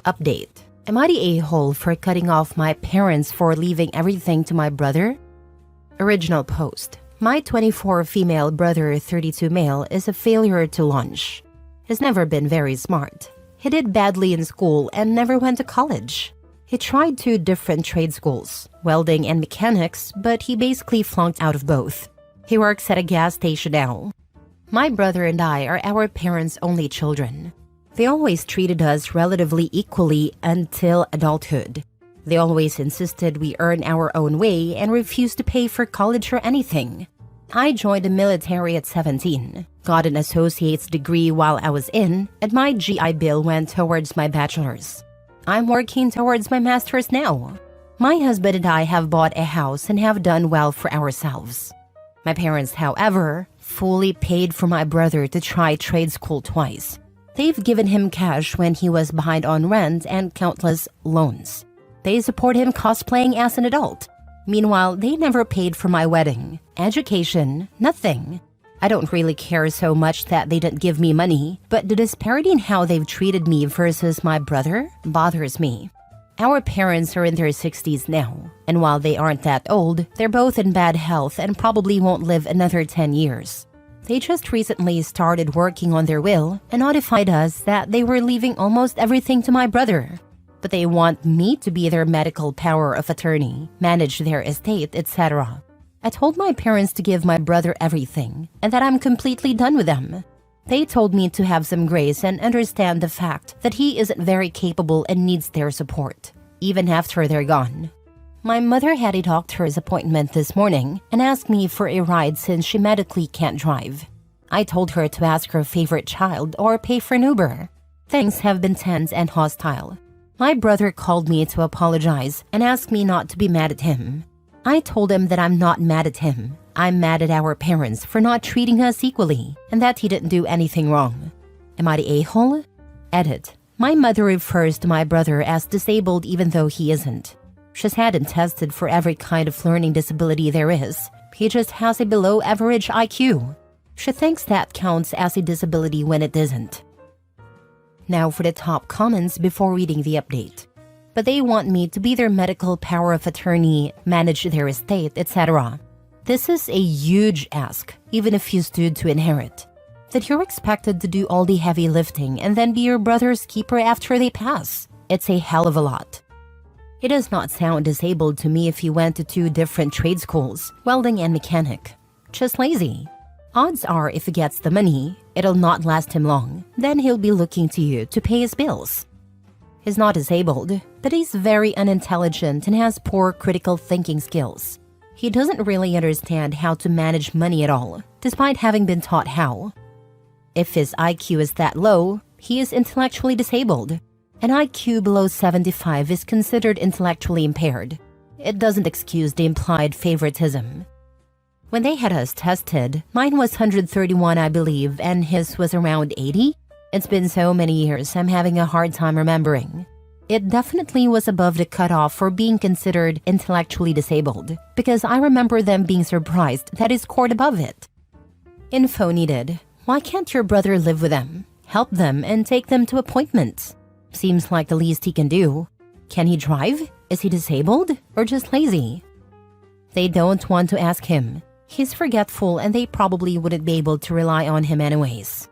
Update. Am I the a-hole for cutting off my parents for leaving everything to my brother? Original post. My 24 female brother, 32 male, is a failure to launch. He's never been very smart. He did badly in school and never went to college. He tried 2 different trade schools, welding and mechanics, but he basically flunked out of both. He works at a gas station now. My brother and I are our parents' only children. They always treated us relatively equally until adulthood. They always insisted we earn our own way and refused to pay for college or anything. I joined the military at 17, got an associate's degree while I was in, and my GI Bill went towards my bachelor's. I'm working towards my master's now. My husband and I have bought a house and have done well for ourselves. My parents, however, fully paid for my brother to try trade school twice. They've given him cash when he was behind on rent and countless loans. They support him cosplaying as an adult. Meanwhile, they never paid for my wedding, education, nothing. I don't really care so much that they didn't give me money, but the disparity in how they've treated me versus my brother bothers me. Our parents are in their 60s now, and while they aren't that old, they're both in bad health and probably won't live another 10 years. They just recently started working on their will and notified us that they were leaving almost everything to my brother. But they want me to be their medical power of attorney, manage their estate, etc. I told my parents to give my brother everything and that I'm completely done with them. They told me to have some grace and understand the fact that he isn't very capable and needs their support, even after they're gone. My mother had a doctor's appointment this morning and asked me for a ride since she medically can't drive. I told her to ask her favorite child or pay for an Uber. Things have been tense and hostile. My brother called me to apologize and asked me not to be mad at him. I told him that I'm not mad at him. I'm mad at our parents for not treating us equally and that he didn't do anything wrong. Am I the a-hole? Edit. My mother refers to my brother as disabled even though he isn't. She's had him tested for every kind of learning disability there is. He just has a below average IQ. She thinks that counts as a disability when it isn't. Now for the top comments before reading the update. But they want me to be their medical power of attorney, manage their estate, etc. This is a huge ask, even if you stood to inherit. That you're expected to do all the heavy lifting and then be your brother's keeper after they pass. It's a hell of a lot. It does not sound disabled to me if he went to 2 different trade schools, welding and mechanic. Just lazy. Odds are if he gets the money, it'll not last him long. Then he'll be looking to you to pay his bills. He's not disabled, but he's very unintelligent and has poor critical thinking skills. He doesn't really understand how to manage money at all, despite having been taught how. If his IQ is that low, he is intellectually disabled. An IQ below 75 is considered intellectually impaired. It doesn't excuse the implied favoritism. When they had us tested, mine was 131, I believe, and his was around 80. It's been so many years, I'm having a hard time remembering. It definitely was above the cutoff for being considered intellectually disabled, because I remember them being surprised that he scored above it. Info needed. Why can't your brother live with them, help them, and take them to appointments? Seems like the least he can do. Can he drive? Is he disabled? Or just lazy? They don't want to ask him. He's forgetful and they probably wouldn't be able to rely on him anyways.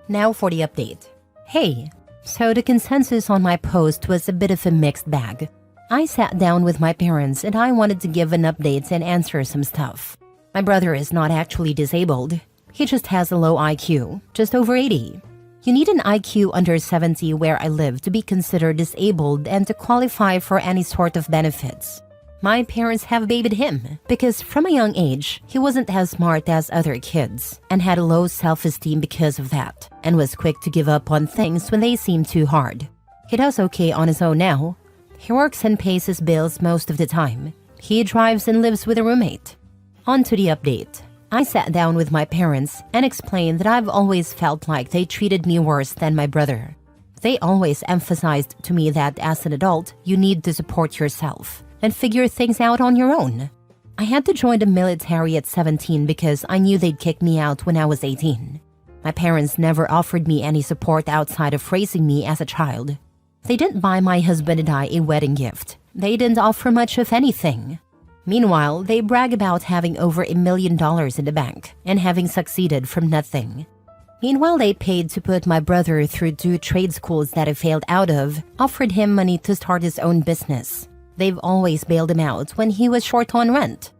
Now for the update. Hey, so the consensus on my post was a bit of a mixed bag. I sat down with my parents and I wanted to give an update and answer some stuff. My brother is not actually disabled. He just has a low IQ, just over 80. You need an IQ under 70 where I live to be considered disabled and to qualify for any sort of benefits. My parents have babied him because from a young age, he wasn't as smart as other kids and had a low self-esteem because of that and was quick to give up on things when they seemed too hard. He does okay on his own now. He works and pays his bills most of the time. He drives and lives with a roommate. On to the update. I sat down with my parents and explained that I've always felt like they treated me worse than my brother. They always emphasized to me that as an adult, you need to support yourself and figure things out on your own. I had to join the military at 17 because I knew they'd kick me out when I was 18. My parents never offered me any support outside of raising me as a child. They didn't buy my husband and I a wedding gift. They didn't offer much of anything. Meanwhile, they brag about having over $1 million in the bank and having succeeded from nothing. Meanwhile, they paid to put my brother through 2 trade schools that he failed out of, offered him money to start his own business. They've always bailed him out when he was short on rent.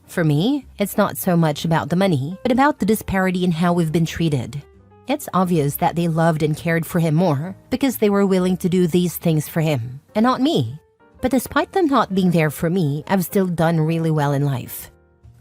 For me, it's not so much about the money, but about the disparity in how we've been treated. It's obvious that they loved and cared for him more because they were willing to do these things for him, and not me. But despite them not being there for me, I've still done really well in life.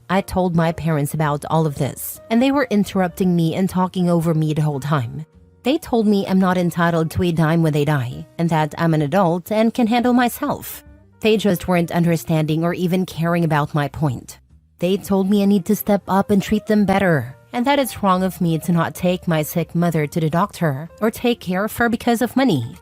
I told my parents about all of this, and they were interrupting me and talking over me the whole time. They told me I'm not entitled to a dime when they die, and that I'm an adult and can handle myself. They just weren't understanding or even caring about my point. They told me I need to step up and treat them better, and that it's wrong of me to not take my sick mother to the doctor or take care of her because of money.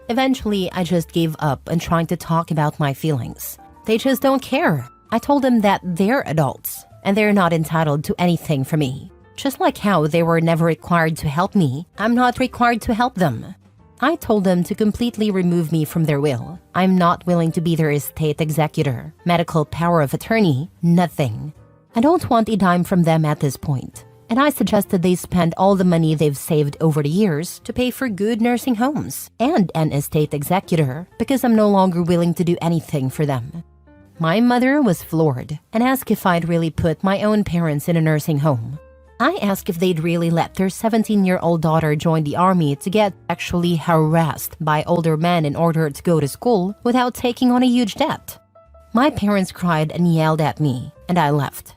Eventually, I just gave up on trying to talk about my feelings. They just don't care. I told them that they're adults, and they're not entitled to anything from me. Just like how they were never required to help me, I'm not required to help them. I told them to completely remove me from their will. I'm not willing to be their estate executor, medical power of attorney, nothing. I don't want a dime from them at this point. And I suggested they spend all the money they've saved over the years to pay for good nursing homes and an estate executor because I'm no longer willing to do anything for them. My mother was floored and asked if I'd really put my own parents in a nursing home. I asked if they'd really let their 17-year-old daughter join the army to get actually harassed by older men in order to go to school without taking on a huge debt. My parents cried and yelled at me, and I left.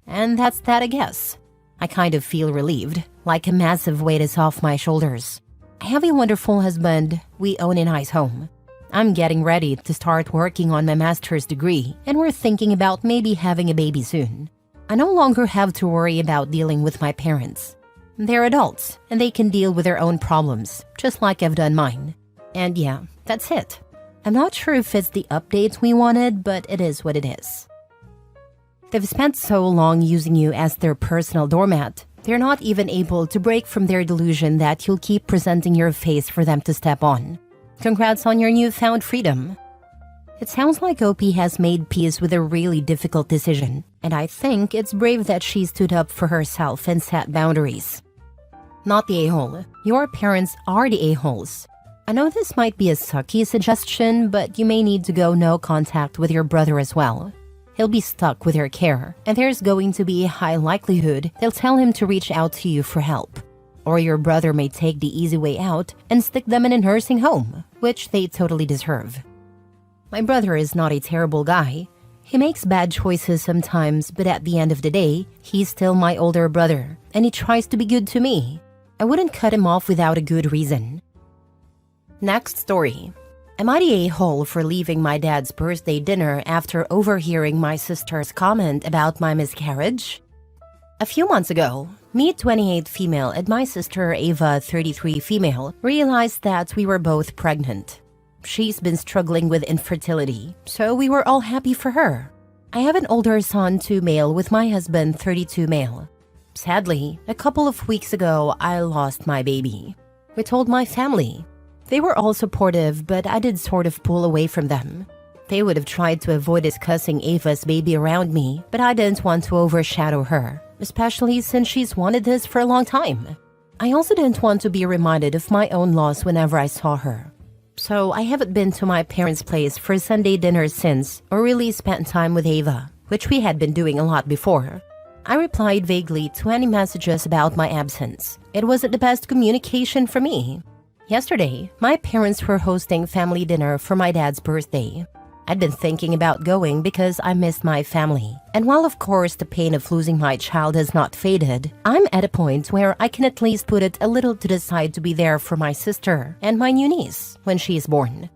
And that's that, I guess. I kind of feel relieved, like a massive weight is off my shoulders. I have a wonderful husband. We own a nice home. I'm getting ready to start working on my master's degree, and we're thinking about maybe having a baby soon. I no longer have to worry about dealing with my parents. They're adults, and they can deal with their own problems, just like I've done mine. And yeah, that's it. I'm not sure if it's the update we wanted, but it is what it is. They've spent so long using you as their personal doormat, they're not even able to break from their delusion that you'll keep presenting your face for them to step on. Congrats on your newfound freedom. It sounds like Opie has made peace with a really difficult decision, and I think it's brave that she stood up for herself and set boundaries. Not the a-hole. Your parents are the a-holes. I know this might be a sucky suggestion, but you may need to go no contact with your brother as well. He'll be stuck with your care, and there's going to be a high likelihood they'll tell him to reach out to you for help. Or your brother may take the easy way out and stick them in a nursing home, which they totally deserve. My brother is not a terrible guy. He makes bad choices sometimes, but at the end of the day, he's still my older brother, and he tries to be good to me. I wouldn't cut him off without a good reason. Next story. Am I the a-hole for leaving my dad's birthday dinner after overhearing my sister's comment about my miscarriage? A few months ago, me, 28 female, and my sister, Ava, 33 female, realized that we were both pregnant. She's been struggling with infertility, so we were all happy for her. I have an older son, 2 male, with my husband, 32 male. Sadly, a couple of weeks ago, I lost my baby. We told my family. They were all supportive, but I did sort of pull away from them. They would have tried to avoid discussing Ava's baby around me, but I didn't want to overshadow her, especially since she's wanted this for a long time. I also didn't want to be reminded of my own loss whenever I saw her. So I haven't been to my parents' place for Sunday dinner since, or really spent time with Ava, which we had been doing a lot before. I replied vaguely to any messages about my absence. It wasn't the best communication for me. Yesterday, my parents were hosting family dinner for my dad's birthday. I'd been thinking about going because I missed my family. And while of course the pain of losing my child has not faded, I'm at a point where I can at least put it a little to the side to be there for my sister and my new niece when she is born.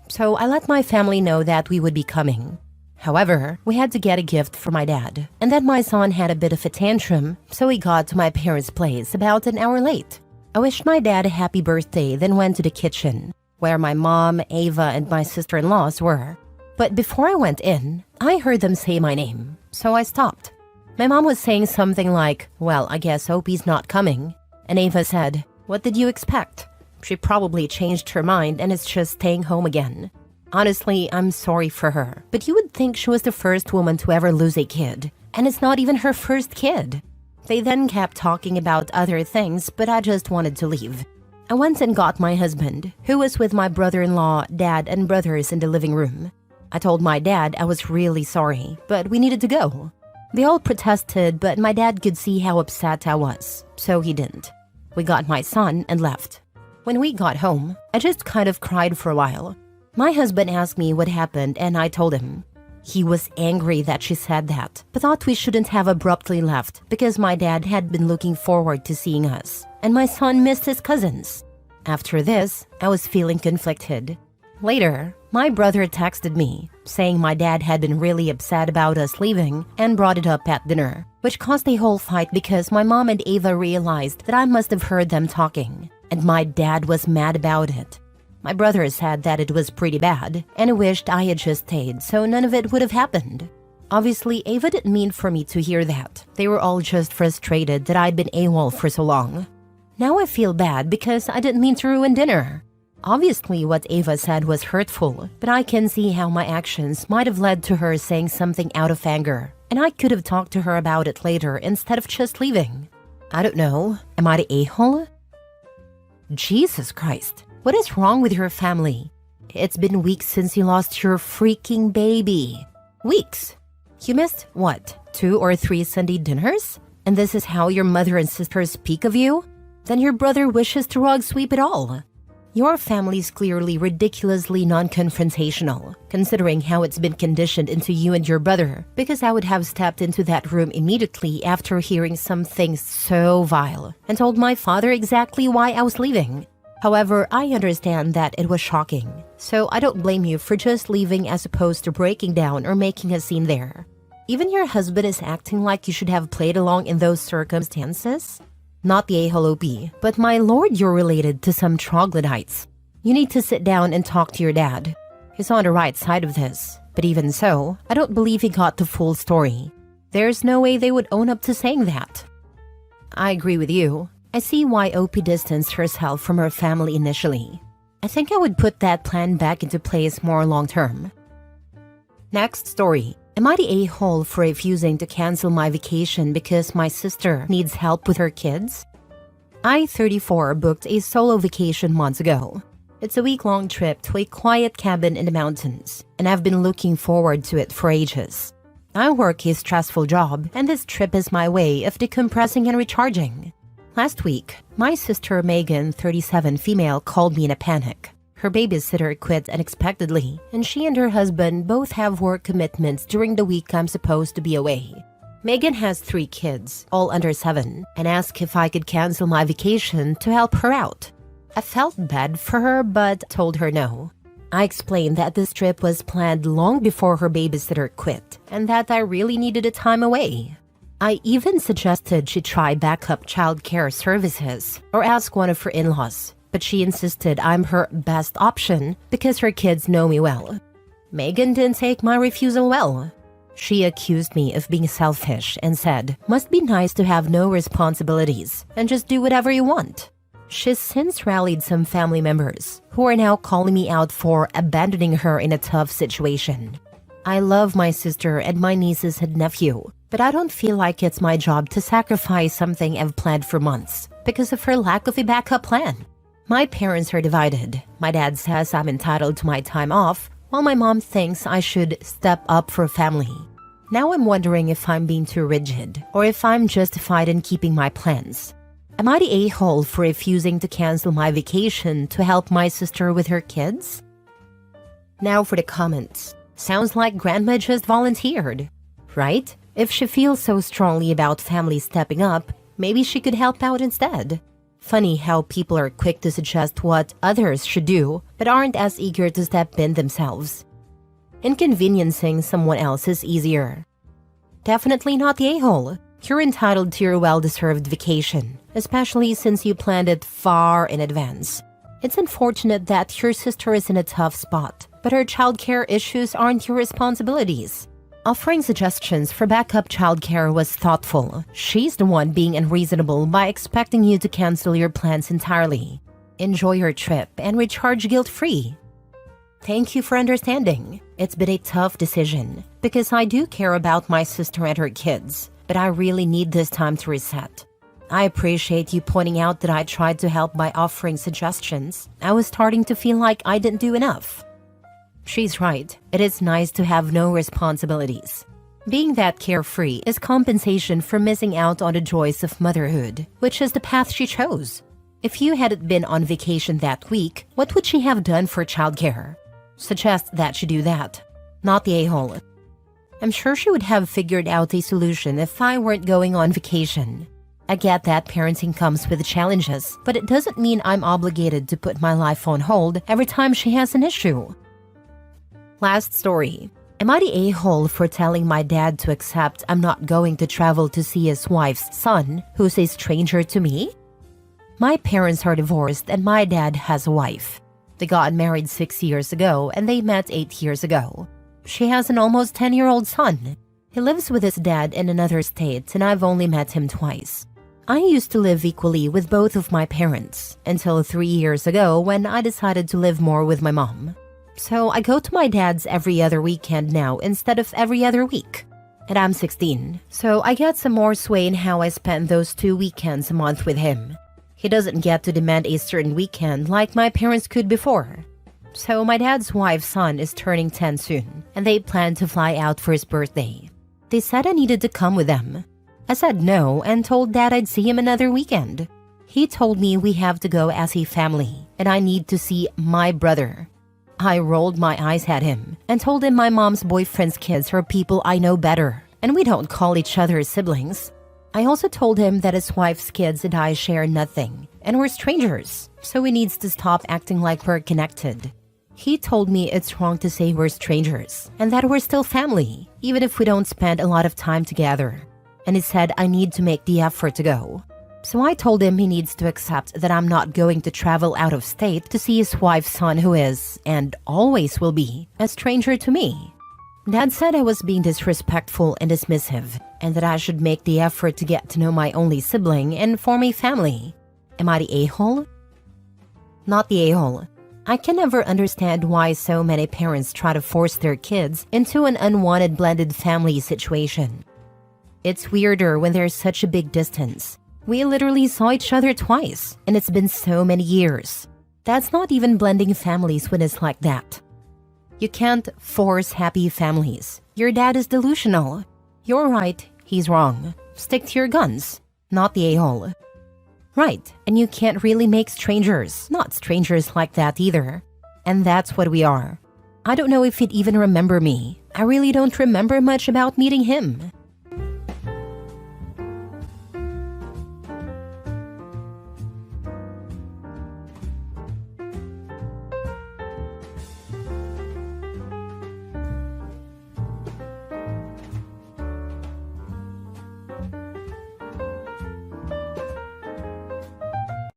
So I let my family know that we would be coming. However, we had to get a gift for my dad, and then my son had a bit of a tantrum, so he got to my parents' place about an hour late. I wished my dad a happy birthday, then went to the kitchen, where my mom, Ava, and my sister-in-laws were. But before I went in, I heard them say my name, so I stopped. My mom was saying something like, "Well, I guess Opie's not coming." And Ava said, "What did you expect? She probably changed her mind and is just staying home again. Honestly, I'm sorry for her, but you would think she was the first woman to ever lose a kid, and it's not even her first kid. They then kept talking about other things, but I just wanted to leave. I went and got my husband, who was with my brother-in-law, dad, and brothers in the living room. I told my dad I was really sorry, but we needed to go. They all protested, but my dad could see how upset I was, so he didn't. We got my son and left. When we got home, I just kind of cried for a while. My husband asked me what happened, and I told him. He was angry that she said that, but thought we shouldn't have abruptly left because my dad had been looking forward to seeing us, and my son missed his cousins. After this, I was feeling conflicted. Later, my brother texted me, saying my dad had been really upset about us leaving and brought it up at dinner, which caused a whole fight because my mom and Ava realized that I must have heard them talking, and my dad was mad about it. My brother said that it was pretty bad, and wished I had just stayed so none of it would have happened. Obviously, Ava didn't mean for me to hear that. They were all just frustrated that I'd been AWOL for so long. Now I feel bad because I didn't mean to ruin dinner. Obviously, what Ava said was hurtful, but I can see how my actions might have led to her saying something out of anger, and I could have talked to her about it later instead of just leaving. I don't know, am I the a-hole? Jesus Christ. What is wrong with your family? It's been weeks since you lost your freaking baby. Weeks? You missed, what, 2 or 3 Sunday dinners? And this is how your mother and sisters speak of you? Then your brother wishes to rug sweep it all. Your family's clearly ridiculously non-confrontational, considering how it's been conditioned into you and your brother, because I would have stepped into that room immediately after hearing something so vile, and told my father exactly why I was leaving. However, I understand that it was shocking, so I don't blame you for just leaving as opposed to breaking down or making a scene there. Even your husband is acting like you should have played along in those circumstances? Not the a-hole OP, but my lord, you're related to some troglodytes. You need to sit down and talk to your dad. He's on the right side of this, but even so, I don't believe he got the full story. There's no way they would own up to saying that. I agree with you. I see why OP distanced herself from her family initially. I think I would put that plan back into place more long-term. Next story. Am I the a-hole for refusing to cancel my vacation because my sister needs help with her kids? I, 34, booked a solo vacation months ago. It's a week-long trip to a quiet cabin in the mountains, and I've been looking forward to it for ages. I work a stressful job, and this trip is my way of decompressing and recharging. Last week, my sister Megan, 37 female, called me in a panic. Her babysitter quit unexpectedly, and she and her husband both have work commitments during the week I'm supposed to be away. Megan has 3 kids, all under 7, and asked if I could cancel my vacation to help her out. I felt bad for her, but told her no. I explained that this trip was planned long before her babysitter quit, and that I really needed a time away. I even suggested she try backup childcare services or ask one of her in-laws, but she insisted I'm her best option because her kids know me well. Megan didn't take my refusal well. She accused me of being selfish and said, "Must be nice to have no responsibilities and just do whatever you want." She's since rallied some family members who are now calling me out for abandoning her in a tough situation. I love my sister and my nieces and nephew, but I don't feel like it's my job to sacrifice something I've planned for months because of her lack of a backup plan. My parents are divided. My dad says I'm entitled to my time off, while my mom thinks I should step up for family. Now I'm wondering if I'm being too rigid, or if I'm justified in keeping my plans. Am I the a-hole for refusing to cancel my vacation to help my sister with her kids? Now for the comments. Sounds like Grandma just volunteered, right? If she feels so strongly about family stepping up, maybe she could help out instead. Funny how people are quick to suggest what others should do, but aren't as eager to step in themselves. Inconveniencing someone else is easier. Definitely not the a-hole. You're entitled to your well-deserved vacation, especially since you planned it far in advance. It's unfortunate that your sister is in a tough spot, but her childcare issues aren't your responsibilities. Offering suggestions for backup childcare was thoughtful. She's the one being unreasonable by expecting you to cancel your plans entirely. enjoy your trip, and recharge guilt-free. Thank you for understanding. It's been a tough decision because I do care about my sister and her kids, but I really need this time to reset. I appreciate you pointing out that I tried to help by offering suggestions. I was starting to feel like I didn't do enough. She's right. It is nice to have no responsibilities. Being that carefree is compensation for missing out on the joys of motherhood, which is the path she chose. If you hadn't been on vacation that week, what would she have done for childcare? Suggest that she do that, not the a-hole. I'm sure she would have figured out a solution if I weren't going on vacation. I get that parenting comes with challenges, but it doesn't mean I'm obligated to put my life on hold every time she has an issue. Last story. Am I the a-hole for telling my dad to accept I'm not going to travel to see his wife's son, who's a stranger to me? My parents are divorced and my dad has a wife. They got married 6 years ago and they met 8 years ago. She has an almost 10-year-old son. He lives with his dad in another state and I've only met him twice. I used to live equally with both of my parents until 3 years ago when I decided to live more with my mom. So I go to my dad's every other weekend now instead of every other week. And I'm 16, so I get some more sway in how I spend those 2 weekends a month with him. He doesn't get to demand a certain weekend like my parents could before. So my dad's wife's son is turning 10 soon, and they plan to fly out for his birthday. They said I needed to come with them. I said no and told Dad I'd see him another weekend. He told me we have to go as a family, and I need to see my brother. I rolled my eyes at him and told him my mom's boyfriend's kids are people I know better, and we don't call each other siblings. I also told him that his wife's kids and I share nothing, and we're strangers, so he needs to stop acting like we're connected. He told me it's wrong to say we're strangers, and that we're still family, even if we don't spend a lot of time together. And he said I need to make the effort to go. So I told him he needs to accept that I'm not going to travel out of state to see his wife's son who is, and always will be, a stranger to me. Dad said I was being disrespectful and dismissive, and that I should make the effort to get to know my only sibling and form a family. Am I the a-hole? Not the a-hole. I can never understand why so many parents try to force their kids into an unwanted blended family situation. It's weirder when there's such a big distance. We literally saw each other twice, and it's been so many years. That's not even blending families when it's like that. You can't force happy families. Your dad is delusional. You're right, he's wrong. Stick to your guns, not the a-hole. Right, and you can't really make strangers, not strangers like that either. And that's what we are. I don't know if he'd even remember me. I really don't remember much about meeting him.